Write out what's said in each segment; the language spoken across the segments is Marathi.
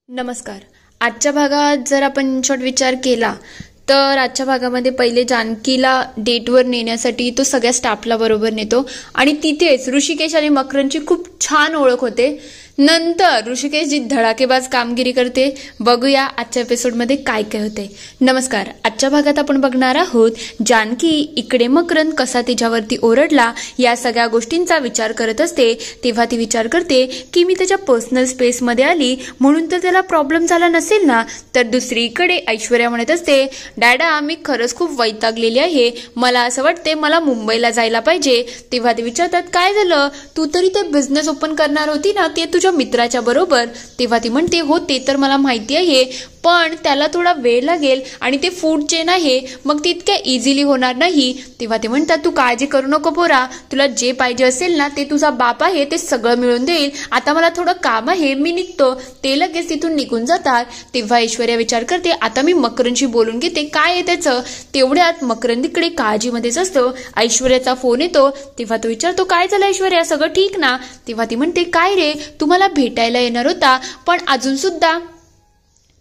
नमस्कार. आजच्या भागात जर आपण शॉर्ट विचार केला तर आजच्या भागामध्ये पहिले जानकीला डेटवर नेण्यासाठी तो सगळ्या स्टाफला बरोबर नेतो आणि तिथेच ऋषिकेश आणि मकरंदची खूप छान ओळख होते. नंतर ऋषिकेश जी धडाकेबाज कामगिरी करते. बघूया आजच्या एपिसोडमध्ये काय काय होते. नमस्कार. आजच्या भागात आपण बघणार आहोत जानकी इकडे मकरंद कसा तिच्यावरती ओरडला या सगळ्या गोष्टींचा विचार करत असते. तेव्हा ती विचार करते की मी त्याच्या पर्सनल स्पेसमध्ये आली म्हणून तर त्याला प्रॉब्लेम झाला नसेल ना. तर दुसरीकडे ऐश्वर्या म्हणत असते, डॅडा मी खरंच खूप वैतागलेली आहे, मला असं वाटते मला मुंबईला जायला पाहिजे. तेव्हा ते विचारतात काय झालं, तू तरी ते बिझनेस ओपन करणार होती ना ते तुझ्या मित्राच्या बरोबर. तेव्हा ती म्हणते हो ते तर मला माहिती आहे पण त्याला थोडा वेळ लागेल आणि ते फूड चेन आहे मग ते इतक्या इझिली होणार नाही. तेव्हा ते म्हणतात तू काळजी करू नको पोरा, तुला जे पाहिजे असेल ना ते तुझा बाप आहे ते सगळं मिळून देईल, आता मला थोडं काम आहे मी निघतो. ते लगेच तिथून निघून जातात. तेव्हा ऐश्वर्या विचार करते आता मी मकरंदशी बोलून घेते काय आहे त्याचं. तेवढ्यात मकरंद इकडे काळजीमध्येच असतो. ऐश्वर्याचा फोन येतो. तेव्हा तो विचारतो काय झालं ऐश्वर्या सगळं ठीक ना. तेव्हा ती म्हणते काय रे तुम्हाला भेटायला येणार होता पण अजून सुद्धा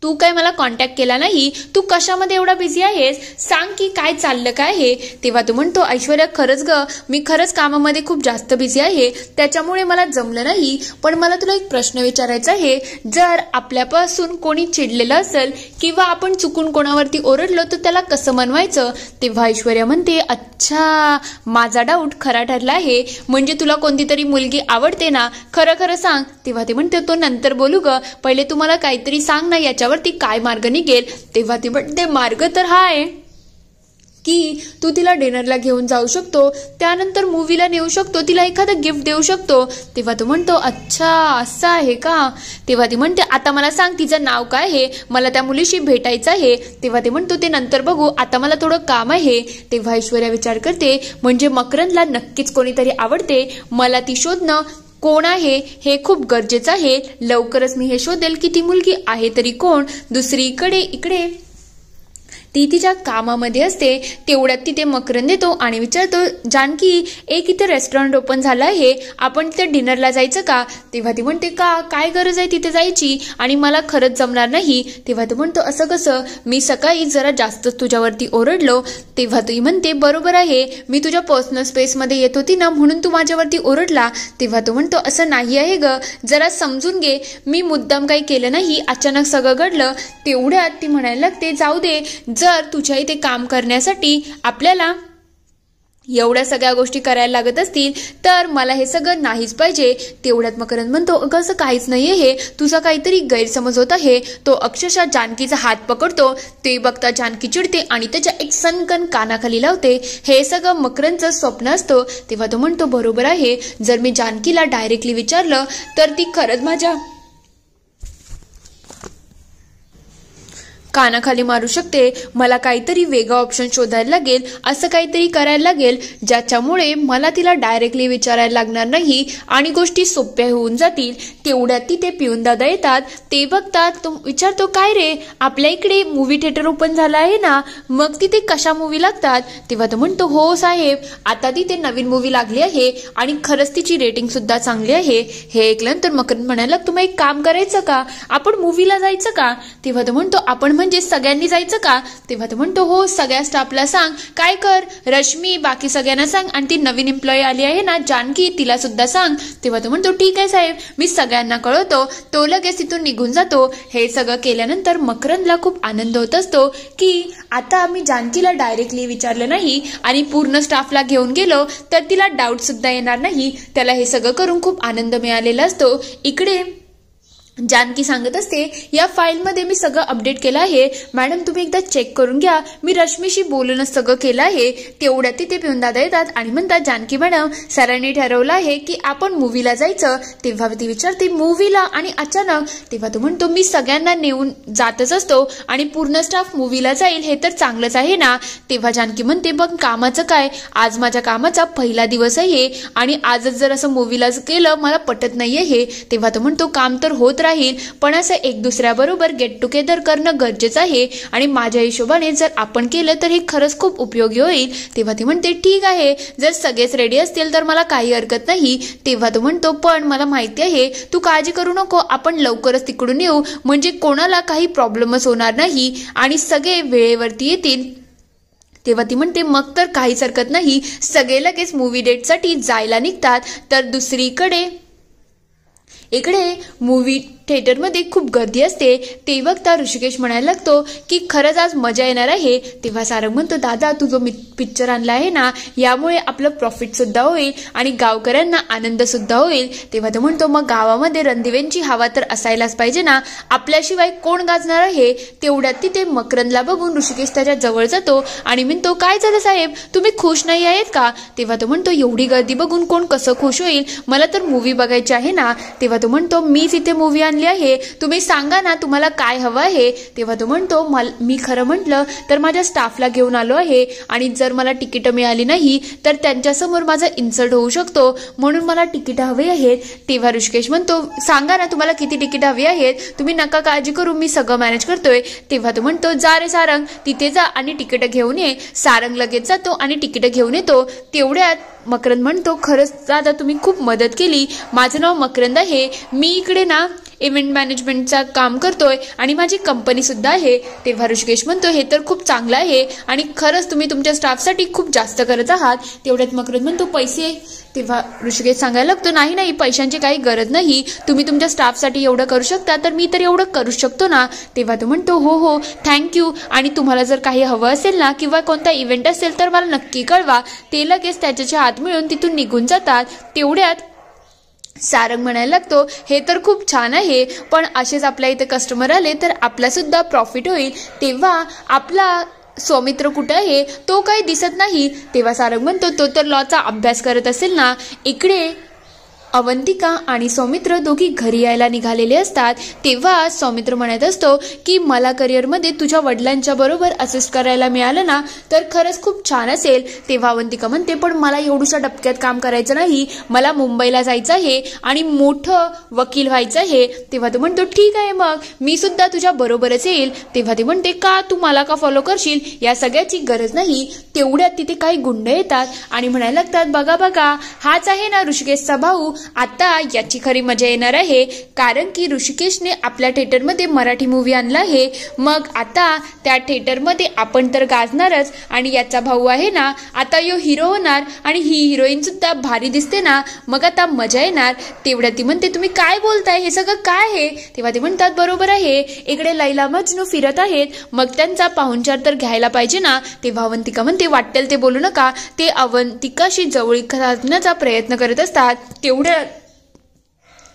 तू काय मला कॉन्टॅक्ट केला नाही, तू कशामध्ये एवढा बिझी आहेस, सांग की काय चाललं काय आहे. तेव्हा तू म्हणतो ऐश्वर्या खरंच ग मी खरंच कामामध्ये खूप जास्त बिझी आहे त्याच्यामुळे मला जमलं नाही. पण मला तुला एक प्रश्न विचारायचा आहे, जर आपल्यापासून कोणी चिडलेलं असेल किंवा आपण चुकून कोणावरती ओरडलो तर त्याला कसं मनवायचं. तेव्हा ऐश्वर्या म्हणते अच्छा माझा डाऊट खरा ठरला आहे, म्हणजे तुला कोणती तरी मुलगी आवडते ना, खरं खरं सांग. तेव्हा ते म्हणते तो नंतर बोलू ग, पहिले तुम्हाला काहीतरी सांग ना याच्यावरती काय मार्ग निघेल. तेव्हा ती म्हणते मार्ग तर हा आहे की तू तिला डिनरला घेऊन जाऊ शकतो, त्यानंतर मूवीला नेऊ शकतो, तिला एखादं गिफ्ट देऊ शकतो. तेव्हा तो म्हणतो अच्छा असं आहे का. तेव्हा ती म्हणते आता मला सांग तिचं नाव काय आहे, मला त्या मुलीशी भेटायचं आहे. तेव्हा ते म्हणतो ते नंतर बघू आता मला थोडं काम आहे. तेव्हा ऐश्वर्या विचार करते म्हणजे मकरंदला नक्कीच कोणीतरी आवडते, मला ती शोधणं कोण आहे हे खूप गरजेचं आहे. लवकरच मी हे शोधेल की ती मुलगी आहे तरी कोण. दुसरीकडे इकडे ती तिच्या कामामध्ये असते. तेवढ्यात तिथे मकरंद येतो आणि विचारतो जानकी एक इथे रेस्टॉरंट ओपन झालं आहे, आपण तिथे डिनरला जायचं का. तेव्हा ती म्हणते का काय गरज आहे तिथे जायची आणि मला खरंच जमणार नाही. तेव्हा तो म्हणतो असं कसं, मी सकाळी जरा जास्तच तुझ्यावरती ओरडलो. तेव्हा ती म्हणते बरोबर आहे मी तुझ्या पर्सनल स्पेसमध्ये येत होती ना म्हणून तू माझ्यावरती ओरडला. तेव्हा तो म्हणतो असं नाही आहे ग, जरा समजून घे, मी मुद्दाम काही केलं नाही, अचानक सगळं घडलं. तेवढ्यात ती म्हणायला लागते जाऊ दे, जर तुझ्या इथे काम करण्यासाठी आपल्याला एवढ्या सगळ्या गोष्टी करायला लागत असतील तर मला हे सगळं नाहीच पाहिजे. तेवढ्यात मकरंद म्हणतो अगं असं काहीच नाहीये, हे तुझा काहीतरी गैरसमज होत आहे. तो अक्षरशः जानकीचा हात पकडतो. ते बघता जानकी चिडते आणि त्याच्या एक सनकन कानाखाली लावते. हे सगळं मकरंदचं स्वप्न असतं. तेव्हा तो म्हणतो बरोबर आहे, जर मी जानकीला डायरेक्टली विचारलं तर ती खरंच माझ्या कानाखाली मारू शकते. मला काहीतरी वेगळा ऑप्शन शोधायला लागेल, असं काहीतरी करायला लागेल ज्याच्यामुळे मला तिला डायरेक्टली विचारायला लागणार नाही आणि गोष्टी सोप्या होऊन जातील. तेवढ्यात तिथे पिऊन दादा येतात. ते बघतात. तो विचारतो काय रे आपल्या इकडे मूवी थिएटर ओपन झालं आहे ना, मग तिथे कशा मूवी लागतात. तेव्हा तो म्हणतो हो साहेब आता तिथे नवीन मूवी लागली आहे आणि खरंच तिची रेटिंग सुद्धा चांगली आहे. हे ऐकल्यानंतर मकरंद म्हणायला तुम्ही एक काम करायचं का, आपण मूवीला जायचं का. तेव्हा तो म्हणतो आपण म्हणजे सगळ्यांनी जायचं का. तेव्हा तो म्हणतो हो सगळ्या स्टाफला सांग, काय कर रश्मी बाकी सगळ्यांना सांग आणि ती नवीन एम्प्लॉई आली आहे ना जानकी तिला सुद्धा सांग. तेव्हा तो म्हणतो ठीक आहे साहेब मी सगळ्यांना कळवतो. तो लगेच तिथून निघून जातो. हे सगळं केल्यानंतर मकरंदला खूप आनंद होत असतो की आता आम्ही जानकीला डायरेक्टली विचारलं नाही आणि पूर्ण स्टाफला घेऊन गेलो तर तिला डाऊट सुद्धा येणार नाही. त्याला हे सगळं करून खूप आनंद मिळालेला असतो. इकडे जानकी सांगत असते या फाईलमध्ये मी सगळं अपडेट केलं आहे मॅडम, तुम्ही एकदा चेक करून घ्या, मी रश्मीशी बोलूनच सगळं केलं आहे. तेवढ्यात तिथे पिऊन दादा येतात आणि म्हणतात जानकी मॅडम सरांनी ठरवलं आहे की आपण मूवीला जायचं. तेव्हा ती विचारते मूवीला आणि अचानक. तेव्हा तो म्हणतो मी सगळ्यांना नेऊन जातच असतो आणि पूर्ण स्टाफ मूवीला जाईल हे तर चांगलंच आहे ना. तेव्हा जानकी म्हणते बघ कामाचं काय, आज माझ्या कामाचा पहिला दिवस आहे आणि आजच जर असं मूवीला केलं मला पटत नाहीये हे. तेव्हा तो म्हणतो काम तर होत राहील, पण असं एक दुसऱ्याबरोबर गेट टुगेदर करणं गरजेचं आहे आणि माझ्या हिशोबाने जर आपण केलं तर हे खरंच खूप उपयोगी होईल. तेव्हा ती म्हणते ठीक आहे, जर सगळेच रेडी असतील तर मला काही हरकत नाही. तेव्हा तो म्हणतो पण मला माहिती आहे, तू काळजी करू नको, आपण लवकरच तिकडून येऊ, म्हणजे कोणाला काही प्रॉब्लेमच होणार नाही आणि सगळे वेळेवरती येतील. तेव्हा ती म्हणते मग तर काहीच हरकत नाही. सगळे लगेच मूवी डेटसाठी जायला निघतात. तर दुसरीकडे इकडे मूवी थिएटरमध्ये खूप गर्दी असते. ते बघता ऋषिकेश म्हणायला लागतो की खरंच आज मजा येणार आहे. तेव्हा सारंग म्हणतो दादा तू जो पिक्चर आणला आहे ना, यामुळे आपलं प्रॉफिट सुद्धा होईल आणि गावकऱ्यांना आनंद सुद्धा होईल. तेव्हा तो म्हणतो मग गावामध्ये रणदिव्यांची हवा तर असायलाच पाहिजे ना, आपल्याशिवाय कोण गाजणार आहे. तेवढ्यात तिथे मकरंदला बघून ऋषिकेश त्याच्या जवळ जातो आणि म्हणतो काय झालं साहेब, तुम्ही खुश नाही आहेत का. तेव्हा तो म्हणतो एवढी गर्दी बघून कोण कसं खुश होईल, मला तर मूवी बघायची आहे ना. तेव्हा तो म्हणतो मीच इथे मूवी आहे, तुम्ही सांगा ना तुम्हाला काय हवं आहे. तेव्हा तो म्हणतो मी खरं म्हटलं तर माझ्या स्टाफला घेऊन आलो आहे आणि जर मला तिकीट मिळाली नाही तर त्यांच्यासमोर माझा इन्सल्ट होऊ शकतो, म्हणून मला तिकीट हवी आहेत. तेव्हा ऋषिकेश म्हणतो सांगा ना तुम्हाला किती तिकीट हवी आहेत, तुम्ही नका काळजी करू, मी सगळं मॅनेज करतोय. तेव्हा तो म्हणतो जा रे सारंग, तिथे जा आणि तिकीट घेऊन ये. सारंग लगेच जातो आणि तिकीट घेऊन येतो. तेवढ्यात मकरंद म्हणतो खरंच दादा तुम्ही खूप मदत केली, माझं नाव मकरंद आहे, मी इकडे ना इव्हेंट मॅनेजमेंटचा काम करतोय आणि माझी कंपनी सुद्धा आहे. तेव्हा ऋषिकेश म्हणतो हे तर खूप चांगलं आहे आणि खरंच तुम्ही तुमच्या स्टाफसाठी खूप जास्त करत आहात. तेवढ्यात मकरंद म्हणतो पैसे. तेव्हा ऋषिकेश सांगायला लागतो नाही पैशांची काही गरज नाही, तुम्ही तुमच्या स्टाफसाठी एवढं करू शकता तर मी तर एवढं करू शकतो ना. तेव्हा तो म्हणतो हो थँक्यू, आणि तुम्हाला जर काही हवं असेल ना किंवा कोणता इव्हेंट असेल तर मला नक्की कळवा. ते लगेच त्याच्याच्या हात मिळून तिथून निघून जातात. तेवढ्यात सारंग म्हणायला लागतो हे तर खूप छान आहे, पण असेच आपल्या इथे कस्टमर आले तर आपला सुद्धा प्रॉफिट होईल. तेव्हा आपला सौमित्र कुठे आहे, तो काही दिसत नाही. तेव्हा सारंग म्हणतो तो तर लॉचा अभ्यास करत असेल ना. इकडे अवंतिका आणि सौमित्र दोघी घरी यायला निघालेले असतात. तेव्हा सौमित्र म्हणत असतो की मला करिअरमध्ये तुझ्या वडिलांच्या बरोबर असिस्ट करायला मिळालं ना तर खरंच खूप छान असेल. तेव्हा अवंतिका म्हणते पण मला एवढ्या डबक्यात काम करायचं नाही, मला मुंबईला जायचं आहे आणि मोठं वकील व्हायचं आहे. तेव्हा तो म्हणतो ठीक आहे मग मी सुद्धा तुझ्या बरोबरच येईल. तेव्हा ती म्हणते का तू मला का फॉलो करशील, या सगळ्याची गरज नाही. तेवढ्यात तिथे काही गुंड येतात आणि म्हणायला लागतात बघा हाच आहे ना ऋषिकेशचा भाऊ, आता याची खरी मजा येणार आहे, कारण की ऋषिकेशने आपल्या थिएटरमध्ये मराठी मूवी आणला आहे. मग आता त्या थिएटरमध्ये आपण तर गाजणारच आणि याचा भाऊ आहे ना आता यो हिरो होणार आणि ही हिरोईन सुद्धा भारी दिसते ना, मग आता मजा येणार. तेवढ्या ती म्हणते तुम्ही काय बोलताय, हे सगळं काय आहे. तेव्हा ते म्हणतात बरोबर आहे, इकडे लैला मजनू फिरत आहेत, मग त्यांचा पाहुणचार तर घ्यायला पाहिजे ना. तेव्हा अवंतिका म्हणते वाटेल ते बोलू नका. ते अवंतिकाशी जवळीक साधण्याचा प्रयत्न करत असतात. तेवढ्या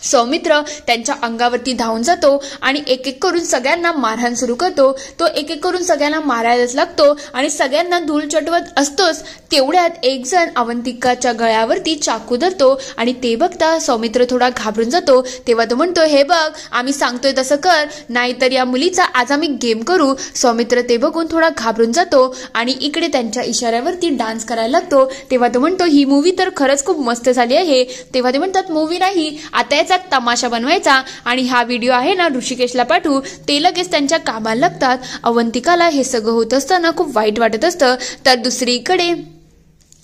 सौमित्र त्यांच्या अंगावरती धावून जातो आणि एक एक करून सगळ्यांना मारहाण सुरू करतो. तो एक एक करून सगळ्यांना मारायलाच लागतो आणि सगळ्यांना धूल चटवत असतोच. तेवढ्यात एक जण अवंतिकाच्या गळ्यावरती चाकू धरतो आणि ते बघता सौमित्र थोडा घाबरून जातो. तेव्हा तो म्हणतो हे बघ आम्ही सांगतोय तसं कर, नाहीतर या मुलीचा आज आम्ही गेम करू. सौमित्र ते बघून थोडा घाबरून जातो आणि इकडे त्यांच्या इशाऱ्यावरती डान्स करायला लागतो. तेव्हा तो म्हणतो ही मूवी तर खरंच खूप मस्त झाली आहे. तेव्हा ते म्हणतात मूवी नाही, आता तमाशा बनवायचा आणि हा व्हिडिओ आहे ना ऋषिकेशला पाठवू. ते लगेच त्यांच्या कामाला लागतात. अवंतिकाला हे सगळं होत असताना खूप वाईट वाटत असतं. तर दुसरीकडे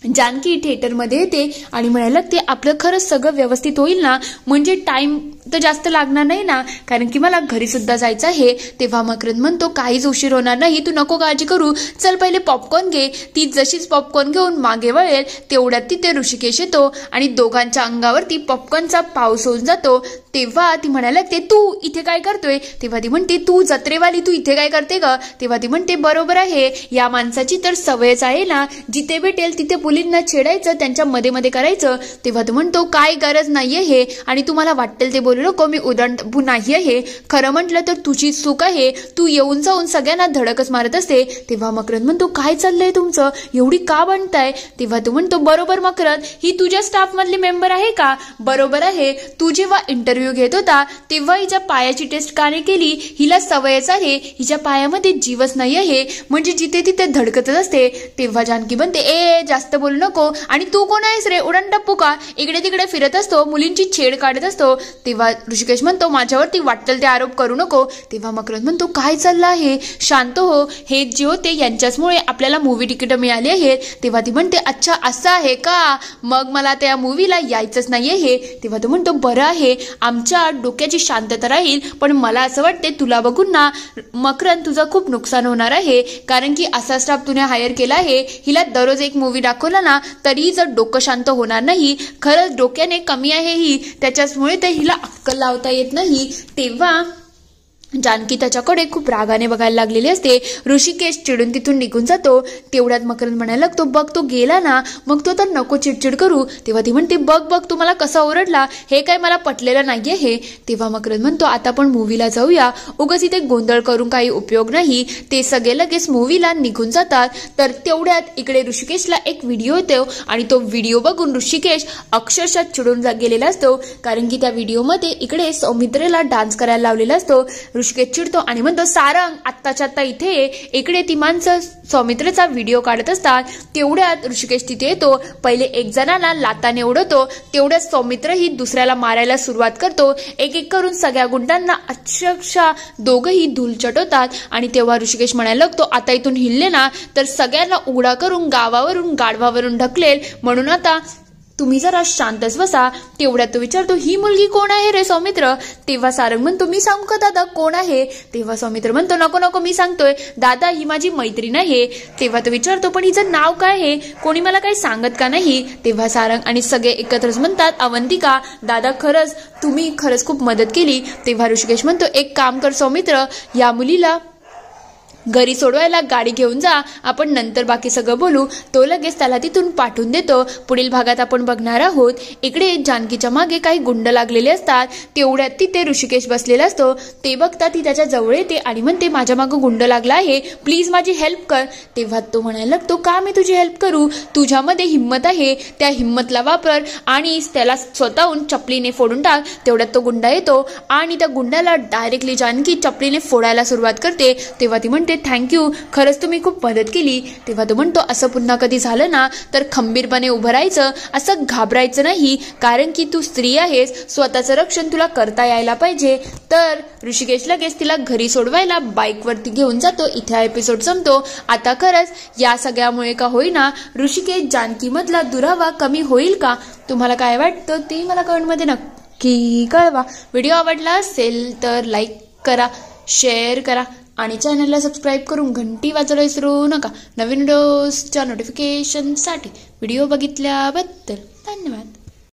जानकी थिएटरमध्ये येते आणि म्हणायला लागते आपलं खरंच सगळं व्यवस्थित होईल ना, म्हणजे टाइम तर जास्त लागणार नाही ना, कारण की मला घरी सुद्धा जायचं आहे. तेव्हा मकरंद म्हणतो काहीच उशीर होणार नाही, तू नको काळजी करू, चल पहिले पॉपकॉर्न घे. ती जशीच पॉपकॉर्न घेऊन मागे वळेल तेवढ्यात तिथे ऋषिकेश येतो आणि दोघांच्या अंगावरती पॉपकॉर्नचा पाऊस होऊन जातो. तेव्हा ती म्हणायला लागते तू इथे काय करतोय. तेव्हा ती म्हणते तू जत्रेवाली तू इथे काय करते ग. तेव्हा ती म्हणते बरोबर आहे, या माणसाची तर सवयच आहे ना, जिथे भेटेल तिथे मुलींना छेडायचं, त्यांच्या मध्ये मध्ये करायचं. तेव्हा तो म्हणतो काय गरज नाहीये हे, आणि तुम्हाला वाटेल ते बोलू नको, मी उदंड नाही आहे. खरं म्हटलं तर तुझी चूक आहे, तू येऊन जाऊन सगळ्यांना धडकच मारत असते. तेव्हा मकरंद म्हणतो काय चाललंय तुमचं, एवढी का बनताय. तेव्हा तो म्हणतो बरोबर मकरंद, ही तुझ्या स्टाफ मधली मेंबर आहे का. बरोबर आहे, तू जेव्हा इंटरव्ह्यू इंटरव्ह्यू घेत होता तेव्हा हिच्या पायाची टेस्ट का नाही केली, हिला सवयच आहे, हिच्या पायामध्ये जीवच नाही आहे, म्हणजे जिथे तिथे धडकतच असते. तेव्हा जानकी म्हणते, ए जास्त बोलू नको, आणि तू कोण आहेस रे, उडण टप्पू का, इकडे तिकडे फिरत असतो, मुलींची छेड काढत असतो. तेव्हा ऋषिकेश म्हणतो, माझ्यावरती वाटेल ते आरोप करू नको. तेव्हा मकरंद म्हणतो, काय चाललं आहे, शांत हो, हे जे होते यांच्याचमुळे आपल्याला मूवी तिकीट मिळाली आहेत. तेव्हा ती म्हणते, अच्छा असं आहे का, मग मला त्या मूवीला यायचंच नाही आहे. तेव्हा तो म्हणतो, बरं आहे, आमच्या डोक्याची शांतता राहील, पण मला असं वाटते तुला बघून ना मकरंद तुझं खूप नुकसान होणार आहे, कारण की असा स्टाफ तुने हायर केला आहे, हिला दररोज एक मूवी दाखवला ना तरी जर डोकं शांत होणार नाही, खरंच डोक्याने कमी आहे ही, त्याच्यामुळे तर हिला अक्कल लावता येत नाही. तेव्हा जानकी त्याच्याकडे खूप रागाने बघायला लागलेली असते. ऋषिकेश चिडून तिथून निघून जातो. तेवढ्यात मकरंद म्हणायला लागतो, बघ तो गेला ना, मग तो तर नको चिडचिड करू. तेव्हा ती म्हणते, बघ बघ तुम्हाला कसा ओरडला, हे काय मला पटलेलं नाहीये हे. तेव्हा मकरंद म्हणतो, आता आपण मूवीला जाऊया, उगाच इथे गोंधळ करून काही उपयोग नाही. ते सगळे लगेच मूवीला निघून जातात. तर तेवढ्यात इकडे ऋषिकेशला एक व्हिडिओ येतो आणि तो व्हिडिओ बघून ऋषिकेश अक्षरशः चिडून गेलेला असतो, कारण की त्या व्हिडिओमध्ये इकडे सौमित्रेला डान्स करायला लावलेला असतो. ऋषिकेश चिडतो आणि म्हणतो, सारंग आत्ताच्या आत्ता इथे ये. इकडे ती माणसं सौमित्रेचा व्हिडिओ काढत असतात. तेवढ्यात ऋषिकेश तिथे येतो. पहिले एक जणाला लाताने उडवतो, तेवढ्यात सौमित्र ही दुसऱ्याला मारायला सुरुवात करतो. एक एक करून सगळ्या गुंडांना अक्षरशः दोघंही धूल चटवतात. आणि तेव्हा ऋषिकेश म्हणायला लागतो, आता इथून हिलले ना तर सगळ्यांना उघडा करून गावावरून गाढवावरून ढकलेल, म्हणून आता तुम्ही जरा शांतच बसा. तेवढ्यात तो विचारतो, ही मुलगी कोण आहे रे सौमित्र. तेव्हा सारंग म्हणतो, मी सांगू का दादा कोण आहे. तेव्हा सौमित्र म्हणतो, नको नको मी सांगतोय दादा, ही माझी मैत्रीण आहे. तेव्हा तो विचारतो, पण हिचं नाव काय आहे, कोणी मला काही सांगत का नाही. तेव्हा सारंग आणि सगळे एकत्रच म्हणतात, अवंतिका. दादा खरंच तुम्ही खरंच खूप मदत केली. तेव्हा ऋषिकेश म्हणतो, एक काम कर सौमित्र, या मुलीला घरी सोडवायला गाडी घेऊन जा, आपण नंतर बाकी सगळं बोलू. तो लगेच त्याला तिथून पाठवून देतो. पुढील भागात आपण बघणार आहोत इकडे जानकीच्या मागे काही गुंड लागलेले असतात. तेवढ्यात तिथे ऋषिकेश बसलेला असतो. ते बघता ती त्याच्या जवळ येते आणि म्हणते, माझ्या मागे गुंड लागला आहे, प्लीज माझी हेल्प कर. तेव्हा तो म्हणायला लागतो, का मी तुझी हेल्प करू, तुझ्यामध्ये हिंमत आहे, त्या हिंमतला वापर आणि त्याला स्वतःहून चपलीने फोडून टाक. तेवढ्यात तो गुंडा येतो आणि त्या गुंडाला डायरेक्टली जानकी चपलीने फोडायला सुरुवात करते. तेव्हा ती म्हणते, थँक्यू, खरंच तुम्ही खूप मदत केली. तेव्हा तो म्हणतो, असं पुन्हा कधी झालं ना तर खंबीरपणे उभं राहायचं, असं घाबरायचं नाही, कारण की तू स्त्री आहेस, स्वतःचं रक्षण तुला करता यायला पाहिजे. तर ऋषिकेश लगेच तिला घरी सोडवायला बाईकवरती घेऊन जातो. इथे हा एपिसोड संपतो. आता खरंच या सगळ्यामुळे का होईना ऋषिकेश जानकी मधला दुरावा कमी होईल का, तुम्हाला काय वाटतं ते मला कमेंटमध्ये नक्की कळवा. व्हिडिओ आवडला असेल तर लाईक करा, शेअर करा आणि चॅनलला सबस्क्राईब करून घंटी वाजवायला विसरू नका. नवीन व्हिडिओजच्या नोटिफिकेशनसाठी. व्हिडिओ बघितल्याबद्दल धन्यवाद.